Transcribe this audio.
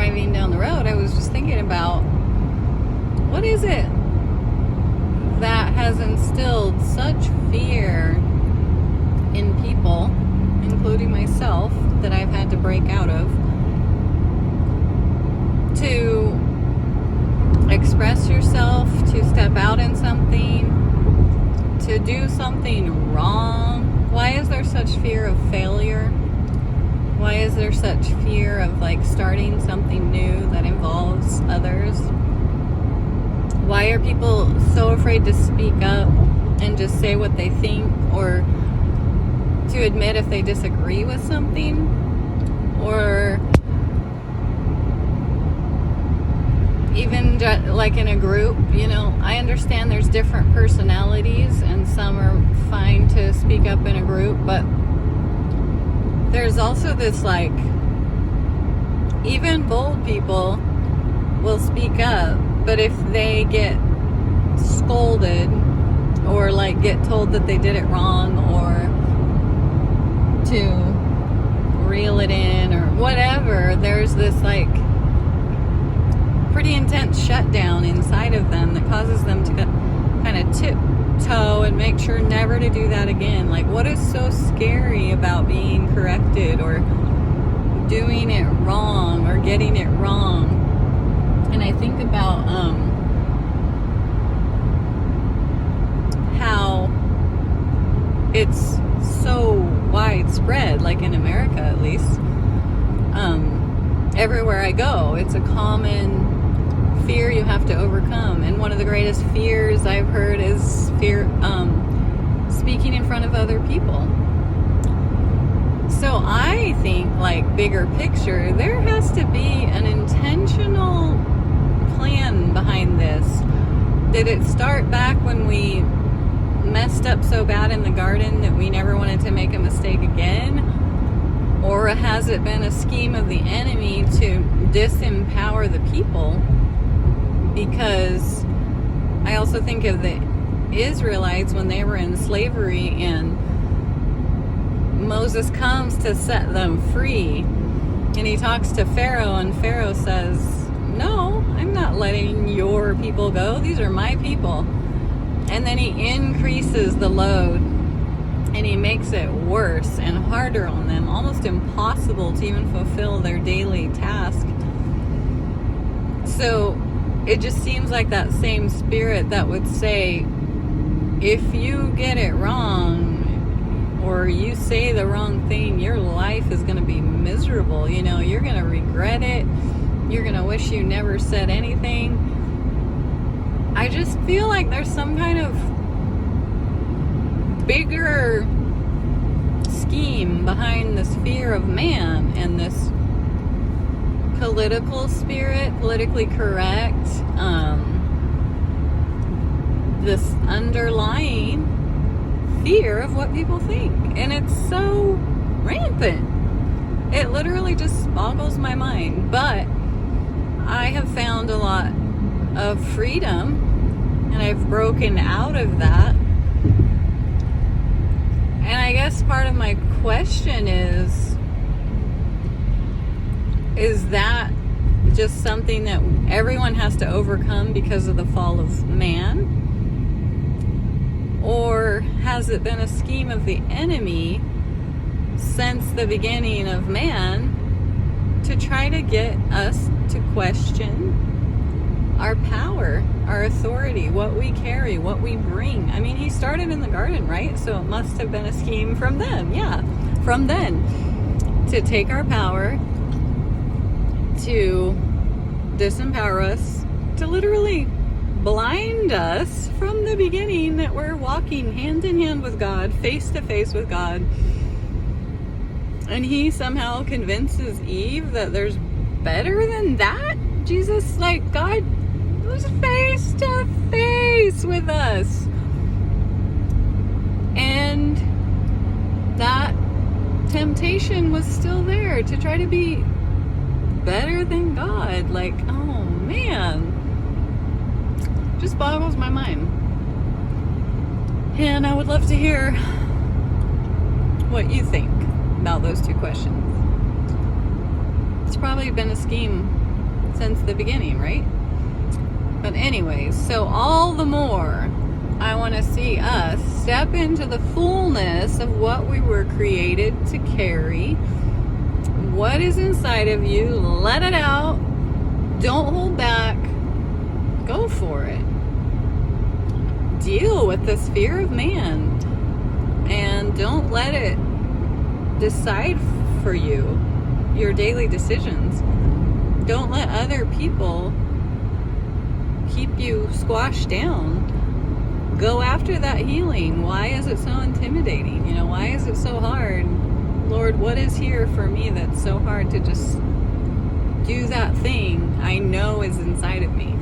driving down the road, I was just thinking about what is it that has instilled such fear in people, including myself, that I've had to break out of, to express yourself, to step out in something, to do something wrong. Why is there such fear of failure? Why is there such fear of like starting something new that involves others? Why are people so afraid to speak up and just say what they think, or to admit if they disagree with something? Or even like in a group, you know, I understand there's different personalities and some are fine to speak up in a group, but there's also this like, even bold people will speak up, but if they get scolded or like get told that they did it wrong, or to reel it in or whatever, there's this like pretty intense shutdown inside of them that causes them to kind of tiptoe and make sure never to do that again. Like, what is so scary about being corrected or doing it wrong or getting it wrong? And I think about how it's so widespread, like in America at least. Everywhere I go, it's a common fear you have to overcome. And one of the greatest fears I've heard is fear speaking in front of other people. So I think, like, bigger picture, there has to be an intentional plan behind this. Did it start back when we messed up so bad in the garden that we never wanted to make a mistake again? Or has it been a scheme of the enemy to disempower the people? Because I also think of the Israelites when they were in slavery and Moses comes to set them free, and he talks to Pharaoh, and Pharaoh says, no, I'm not letting your people go. These are my people. And then he increases the load, and he makes it worse and harder on them, almost impossible to even fulfill their daily task. So it just seems like that same spirit that would say, if you get it wrong or you say the wrong thing, your life is going to be miserable. You know, you're going to regret it. You're going to wish you never said anything. I just feel like there's some kind of bigger scheme behind this fear of man and this political spirit, politically correct, this underlying fear of what people think. And it's so rampant. It literally just boggles my mind. But I have found a lot of freedom, and I've broken out of that. And I guess part of my question is that just something that everyone has to overcome because of the fall of man? Or has it been a scheme of the enemy since the beginning of man to try to get us to question our power, our authority, what we carry, what we bring? I mean, he started in the garden, right? So it must have been a scheme from them. Yeah, from then. To take our power, to disempower us, to literally blind us from the beginning that we're walking hand in hand with God, face to face with God. And he somehow convinces Eve that there's better than that. Jesus, like, God was face to face with us. And that temptation was still there to try to be better than God. Like, oh man, just boggles my mind. And I would love to hear what you think about those two questions. It's probably been a scheme since the beginning, right? But anyways, so all the more I want to see us step into the fullness of what we were created to carry. What is inside of you, let it out. Don't hold back. Go for it. Deal with this fear of man. And don't let it decide for you your daily decisions. Don't let other people keep you squashed down. Go after that healing. Why is it so intimidating? Why is it so hard? Lord, what is here for me that's so hard to just do that thing I know is inside of me?